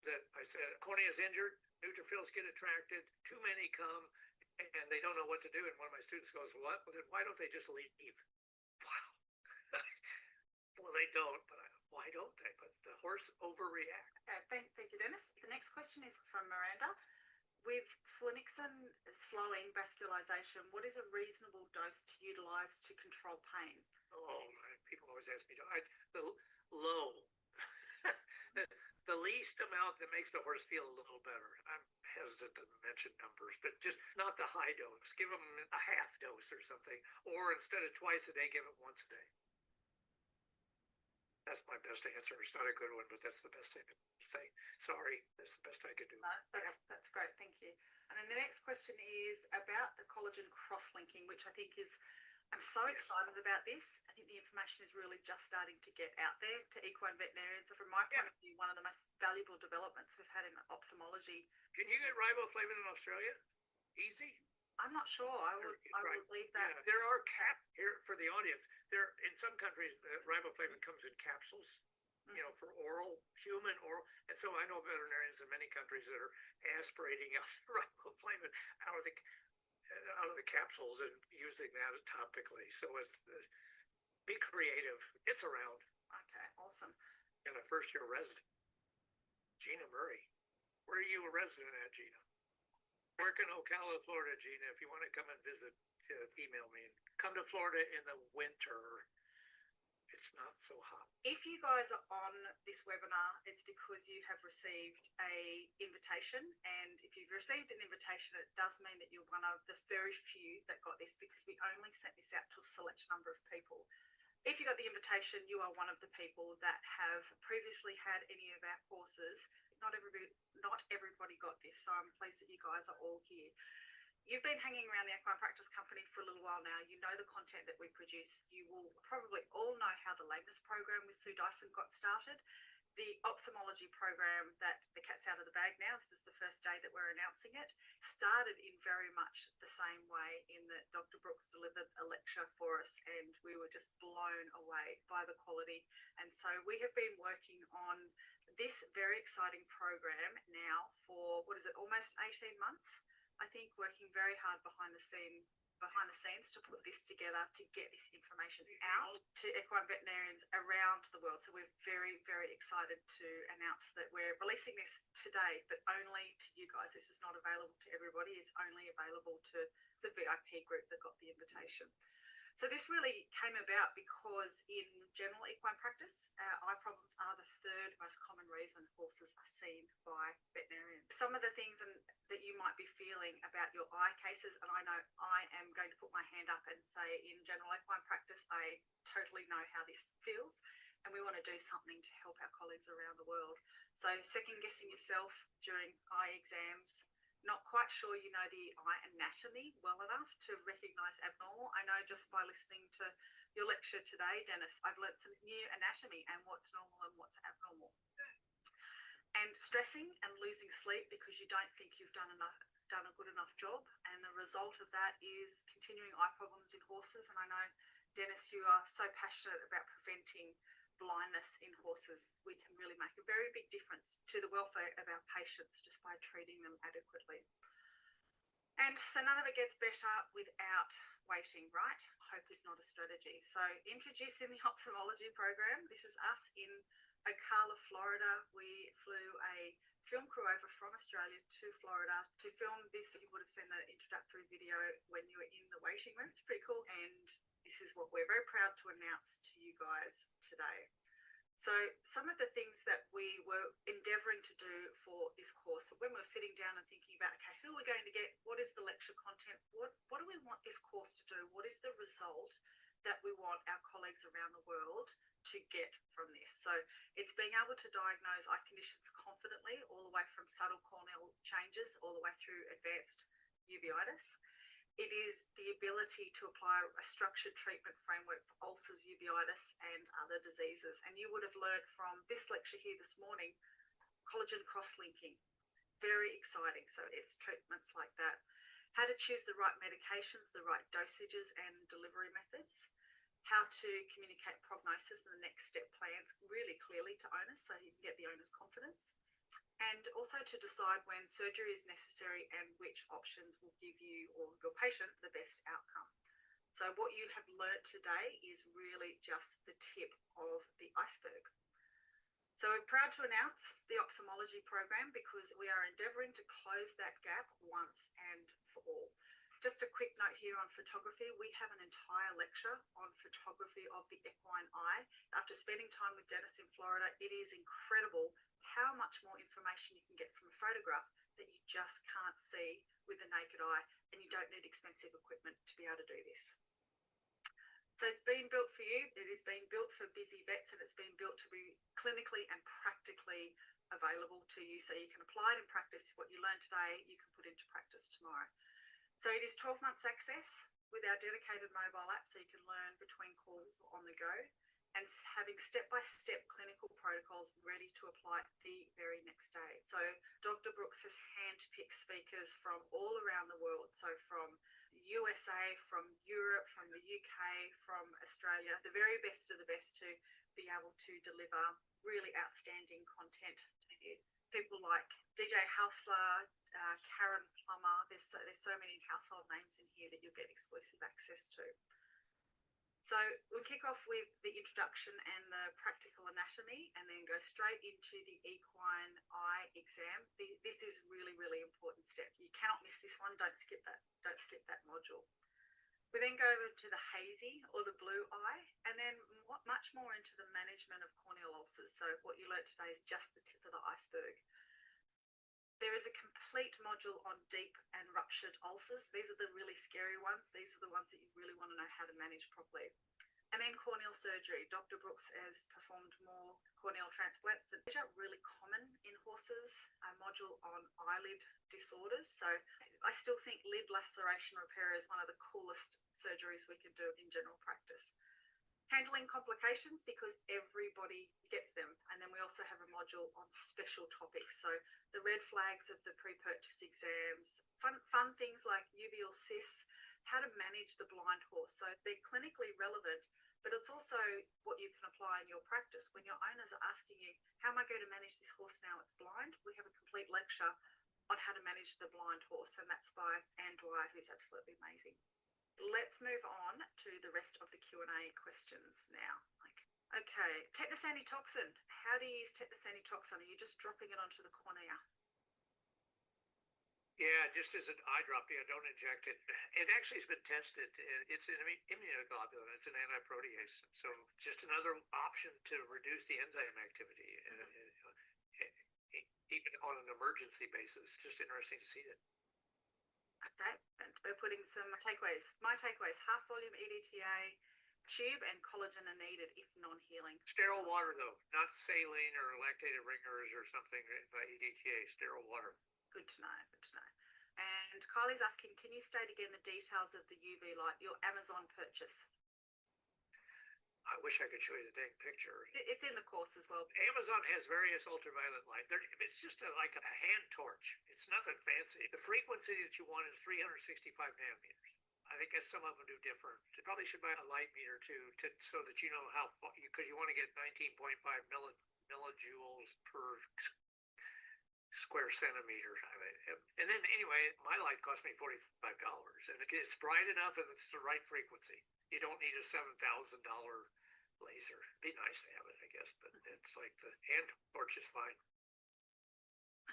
that I said, cornea is injured, neutrophils get attracted, too many come, and they don't know what to do. And one of my students goes, what? Well, then why don't they just leave? Wow. Well, they don't, but why don't they? But the horse overreacts. Okay, thank you, Dennis. The next question is from Miranda. With flunixin slowing vascularization, what is a reasonable dose to utilize to control pain? Oh, people always ask me, the low. the least amount that makes the horse feel a little better. I'm hesitant to mention numbers, but just not the high dose. Give them a half dose or something, or instead of twice a day, give it once a day. That's my best answer. It's not a good one, but that's the best I can say. Sorry, that's the best I could do. No, that's great. Thank you. And then the next question is about the collagen cross-linking, which I think is, I'm so excited about this. I think the information is really just starting to get out there to equine veterinarians. So from my point of view, one of the most valuable developments we've had in ophthalmology. Can you get riboflavin in Australia? Easy? I'm not sure. I would leave that. Yeah, there are here for the audience. There in some countries, riboflavin comes in capsules, you know, for oral, human oral. And so I know veterinarians in many countries that are aspirating out the riboflavin out of the capsules and using that topically. So be creative. It's around. Okay, awesome. And a first-year resident, Gina Murray. Where are you a resident at, Gina? Work in Ocala, Florida, Gina. If you want to come and visit, email me. Come to Florida in the winter. It's not so hot. If you guys are on this webinar, it's because you have received an invitation. And if you've received an invitation, it does mean that you're one of the very few that got this, because we only sent this out to a select number of people. If you got the invitation, you are one of the people that have previously had any of our courses. Not everybody got this, so I'm pleased that you guys are all here. You've been hanging around the Equine Practice Company for a little while now. You know the content that we produce. You will probably all know how the lameness program with Sue Dyson got started. The ophthalmology program that the cat's out of the bag now, this is the first day that we're announcing it, started in very much the same way, in that Dr. Brooks delivered a lecture for us and we were just blown away by the quality. And so we have been working on this very exciting program now for, almost 18 months, I think, working very hard behind the scenes to put this together, to get this information out to equine veterinarians around the world. So we're very, very excited to announce that we're releasing this today, but only to you guys. This is not available to everybody. It's only available to the VIP group that got the invitation. So this really came about because in general equine practice, eye problems are the third most common reason horses are seen by veterinarians. Some of the things that you might be feeling about your eye cases, and I know I am going to put my hand up and say in general equine practice, I totally know how this feels, and we want to do something to help our colleagues around the world. So second guessing yourself during eye exams, not quite sure you know the eye anatomy well enough to recognise abnormal. I know just by listening to your lecture today, Dennis, I've learnt some new anatomy and what's normal and what's abnormal. And stressing and losing sleep because you don't think you've done a good enough job, and the result of that is continuing eye problems in horses. And I know, Dennis, you are so passionate about preventing blindness in horses. We can really make a very big difference to the welfare of our patients just by treating them adequately. And so none of it gets better without waiting, right? Hope is not a strategy. So introducing the ophthalmology program. This is us in Ocala, Florida. We flew a film crew over from Australia to Florida to film this. You would have seen the introductory video when you were in the waiting room. It's pretty cool. And this this is what we're very proud to announce to you guys today. So some of the things that we were endeavouring to do for this course, when we were sitting down and thinking about, okay, who are we going to get? What is the lecture content? What do we want this course to do? What is the result that we want our colleagues around the world to get from this? So it's being able to diagnose eye conditions confidently, all the way from subtle corneal changes all the way through advanced uveitis. It is the ability to apply a structured treatment framework for ulcers, uveitis, and other diseases. And you would have learned from this lecture here this morning, collagen cross-linking. Very exciting. So it's treatments like that. How to choose the right medications, the right dosages and delivery methods. How to communicate prognosis and the next step plans really clearly to owners so you can get the owner's confidence. And also to decide when surgery is necessary and which options will give you or your patient the best outcome. So what you have learnt today is really just the tip of the iceberg. So we're proud to announce the ophthalmology program because we are endeavouring to close that gap once and for all. Just a quick note here on photography. We have an entire lecture on photography of the equine eye. After spending time with Dennis in Florida, it is incredible how much more information you can get from a photograph that you just can't see with the naked eye, and you don't need expensive equipment to be able to do this. So it's been built for you. It is being built for busy vets, and it's been built to be clinically and practically available to you so you can apply it in practice. What you learn today, you can put into practice tomorrow. So it is 12 months access with our dedicated mobile app so you can learn between calls or on the go, and having step-by-step clinical protocols ready to apply the very next day. So Dr. Brooks has hand-picked speakers from all around the world, so from USA, from Europe, from the UK, from Australia, the very best of the best to be able to deliver really outstanding content to you. People like DJ Hausler, Karen Plummer, there's so many household names in here that you'll get exclusive access to. So we'll kick off with the introduction and the practical anatomy and then go straight into the equine eye exam. This is really, really important step. You cannot miss this one. Don't skip that. Don't skip that module. We then go over to the hazy or the blue eye, and then much more into the management of corneal ulcers. So what you learnt today is just the tip of the iceberg. There is a complete module on deep and ruptured ulcers. These are the really scary ones. These are the ones that you really want to know how to manage properly. And then corneal surgery. Dr. Brooks has performed more corneal transplants that are really common in horses, a module on eyelid disorders. So I still think lid laceration repair is one of the coolest surgeries we can do in general practice. Handling complications, because everybody gets them. And then we also have a module on special topics. So the red flags of the pre-purchase exams, fun things like uveal cysts, how to manage the blind horse. So they're clinically relevant, but it's also what you can apply in your practice. When your owners are asking you, how am I going to manage this horse now it's blind? We have a complete lecture on how to manage the blind horse, and that's by Anne Dwyer, who's absolutely amazing. Let's move on to the rest of the Q&A questions now. Okay, tetanus antitoxin. How do you use tetanus antitoxin? Are you just dropping it onto the cornea? Yeah, just as an eye drop. Yeah, don't inject it. It actually has been tested. It's an immunoglobulin. It's an antiprotease. So just another option to reduce the enzyme activity, even on an emergency basis. Just interesting to see that. Okay, and we're putting some takeaways. My takeaways: half volume EDTA, tube and collagen are needed if non-healing. Sterile water though, not saline or lactated ringers or something by EDTA. Sterile water. Good to know. Good to know. And Kylie's asking, can you state again the details of the UV light, your Amazon purchase? I wish I could show you the dang picture. It's in the course as well. Amazon has various ultraviolet light. It's just like a hand torch. It's nothing fancy. The frequency that you want is 365 nanometers. I think some of them do different. You probably should buy a light meter too, so that you know how, because you want to get 19.5 millijoules per square centimeter. And then anyway, my light cost me $45, and it's bright enough and it's the right frequency. You don't need a $7,000 laser. It'd be nice to have it, I guess, but it's like the hand torch is fine.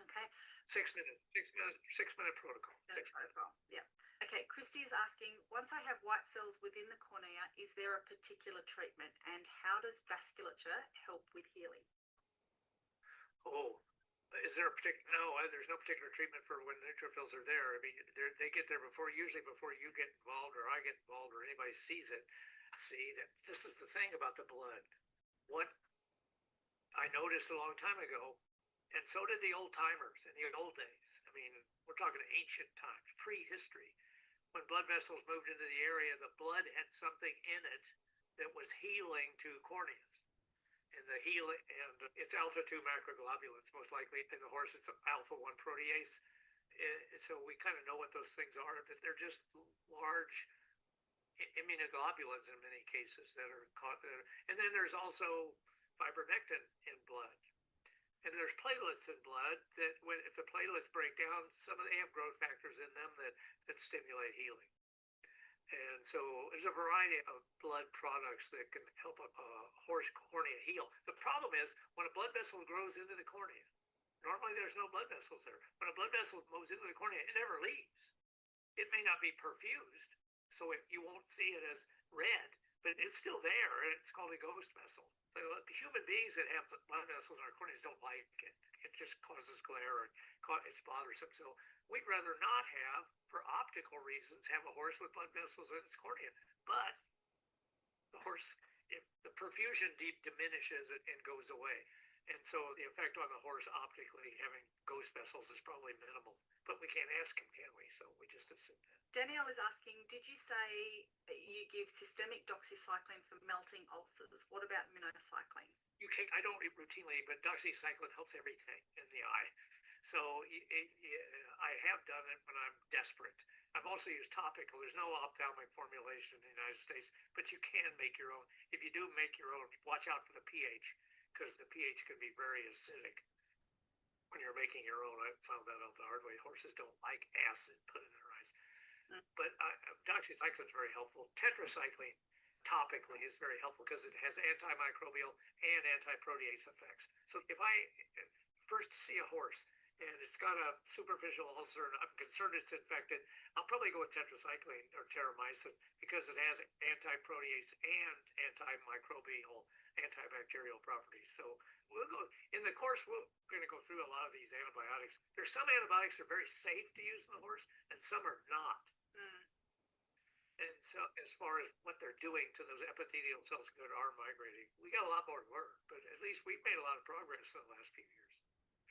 Okay. 6 minute protocol. That's protocol. Yeah. Okay. Christy is asking, once I have white cells within the cornea, is there a particular treatment, and how does vasculature help with healing? Oh, is there a particular? No, there's no particular treatment for when neutrophils are there. I mean, they get there usually before you get involved or I get involved or anybody sees it. See, that this is the thing about the blood. What I noticed a long time ago, and so did the old timers in the old days. I mean, we're talking ancient times, prehistory. When blood vessels moved into the area, the blood had something in it that was healing to corneas. And the healing, and it's alpha 2 macroglobulins, most likely. In the horse, it's alpha 1 protease. So we kind of know what those things are, but they're just large immunoglobulins in many cases that are caught. And then there's also fibronectin in blood. And there's platelets in blood that if the platelets break down, some of they have growth factors in them that stimulate healing. And so there's a variety of blood products that can help a horse cornea heal. The problem is when a blood vessel grows into the cornea, normally there's no blood vessels there. When a blood vessel moves into the cornea, it never leaves. It may not be perfused, so you won't see it as red, but it's still there, and it's called a ghost vessel. So human beings that have blood vessels in our corneas don't like it. It just causes glare and it's bothersome. So we'd rather not have, for optical reasons, have a horse with blood vessels in its cornea. But the horse, if the perfusion diminishes and goes away. And so the effect on the horse optically having ghost vessels is probably minimal. But we can't ask him, can we? So we just assume that. Danielle is asking, did you say that you give systemic doxycycline for melting ulcers? What about minocycline? You can't, I don't routinely, but doxycycline helps everything in the eye. So I have done it when I'm desperate. I've also used topical. There's no ophthalmic formulation in the United States, but you can make your own. If you do make your own, watch out for the pH, because the pH can be very acidic when you're making your own. I found that out the hard way. Horses don't like acid put in their eyes. But doxycycline is very helpful. Tetracycline topically is very helpful because it has antimicrobial and antiprotease effects. So if I first see a horse and it's got a superficial ulcer and I'm concerned it's infected, I'll probably go with tetracycline or terramycin because it has antiprotease and antimicrobial, antibacterial properties. So we'll go in the course. We're going to go through a lot of these antibiotics. There's some antibiotics that are very safe to use in the horse, and some are not. And so, as far as what they're doing to those epithelial cells that are migrating, we got a lot more to learn. But at least we've made a lot of progress in the last few years,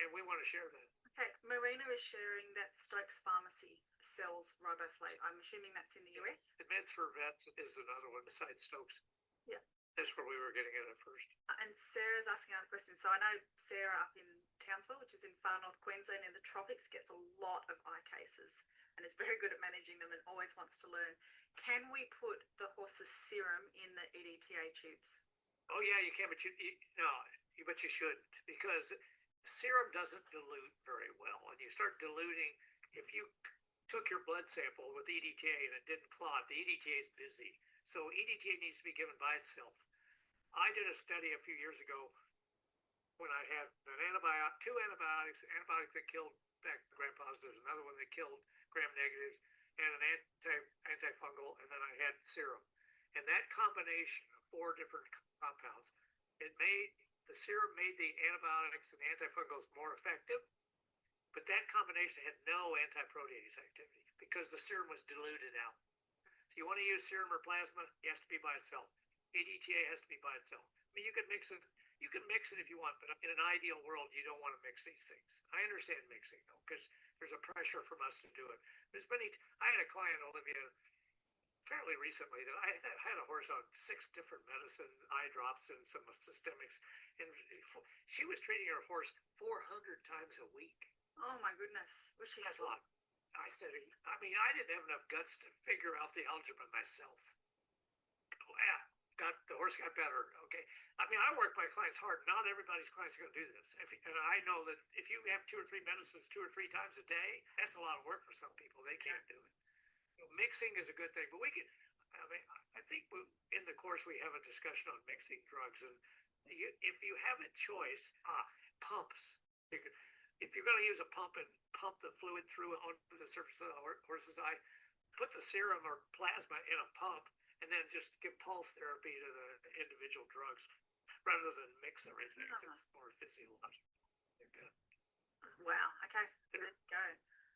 and we want to share that. Okay, Marina is sharing that Stokes Pharmacy sells Riboflate. I'm assuming that's in the US. The Meds for Vets is another one besides Stokes. Yeah. That's where we were getting it at first. And Sarah's asking another question. So I know Sarah up in Townsville, which is in far north Queensland in the tropics, gets a lot of eye cases and is very good at managing them and always wants to learn. Can we put the horse's serum in the EDTA tubes? Oh yeah, you can, but but you shouldn't, because serum doesn't dilute very well, and you start diluting. If you took your blood sample with EDTA and it didn't clot, the EDTA is busy, so EDTA needs to be given by itself. I did a study a few years ago when I had two antibiotics, an antibiotic that killed gram positives, another one that killed gram negatives, and an antifungal, and then I had serum. And that combination of 4 different compounds, the serum made the antibiotics and the antifungals more effective, but that combination had no antiprotease activity because the serum was diluted out. So you want to use serum or plasma, it has to be by itself. EDTA has to be by itself. I mean, you can mix it if you want, but in an ideal world, you don't want to mix these things. I understand mixing though, because there's a pressure from us to do it. I had a client, Olivia, fairly recently that I had a horse on 6 different medicine, eye drops, and some systemics, and she was treating her horse 400 times a week. Oh my goodness, was she That's a lot. I said, I didn't have enough guts to figure out the algebra myself. The horse got better. Okay. I work my clients hard. Not everybody's clients are going to do this. And I know that if you have 2 or 3 medicines 2 or 3 times a day, that's a lot of work for some people. They can't do it. So mixing is a good thing, but I think in the course we have a discussion on mixing drugs, and if you have a choice, pumps. if you're going to use a pump and pump the fluid through onto the surface of the horse's eye, put the serum or plasma in a pump and then just give pulse therapy to the individual drugs rather than mix everything. It's more physiological. Like that. Wow. Okay. There you go.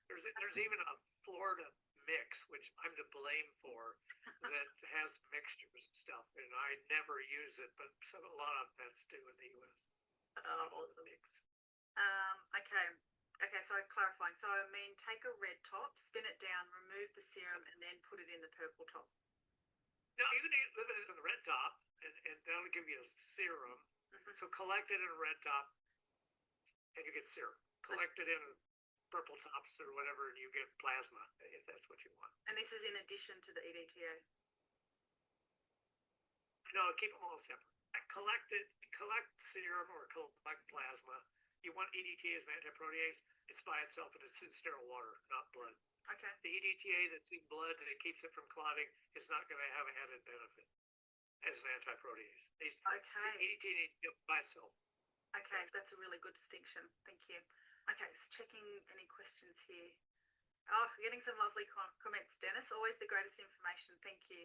There's even a Florida mix, which I'm to blame for, that has mixtures and stuff, and I never use it, but a lot of that's due in the U.S. Awesome. Okay. Okay, so clarifying. So I mean, take a red top, spin it down, remove the serum, and then put it in the purple top. No, you can leave it in the red top, and that'll give you a serum. So collect it in a red top, and you get serum. Collect it in purple tops or whatever, and you get plasma, if that's what you want. And this is in addition to the EDTA? No, keep them all separate. Collect serum or collect plasma. You want EDTA as an antiprotease, it's by itself and it's in sterile water, not blood. Okay. The EDTA that's in blood and it keeps it from clotting is not going to have an added benefit as an antiprotease. Okay. The EDTA by itself. Okay, that's a really good distinction. Thank you. Okay, so checking any questions here. Oh, we're getting some lovely comments, Dennis. Always the greatest information. Thank you.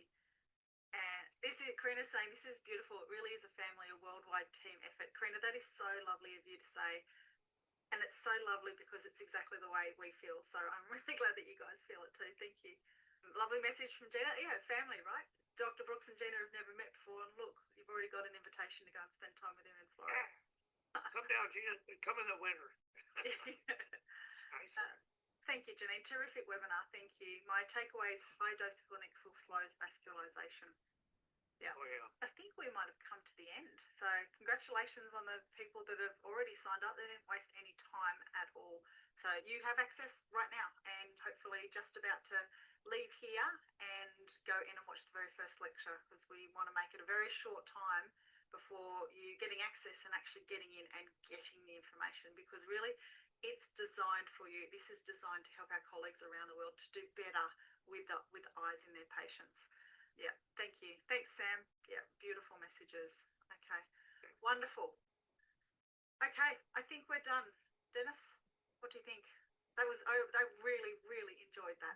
And this is Karina saying, this is beautiful. It really is a family, a worldwide team effort. Karina, that is so lovely of you to say. And it's so lovely because it's exactly the way we feel. So I'm really glad that you guys feel it too. Thank you. Lovely message from Gina. Yeah, family, right? Dr. Brooks and Gina have never met before. And look, you've already got an invitation to go and spend time with him in Florida. Come down, Gina. Come in the winter. Nice. Thank you, Janine. Terrific webinar. Thank you. My takeaway is high dose of Linexil slows vascularization. Yeah. Oh, yeah. I think we might have come to the end. So congratulations on the people that have already signed up. They didn't waste any time at all. So you have access right now and hopefully just about to leave here and go in and watch the very first lecture because we want to make it a very short time before you getting access and actually getting in and getting the information because really it's designed for you. This is designed to help our colleagues around the world to do better with eyes in their patients. Yeah, thank you. Thanks, Sam. Yeah, beautiful messages. Okay, wonderful. Okay, I think we're done. Dennis, what do you think? I really, really enjoyed that.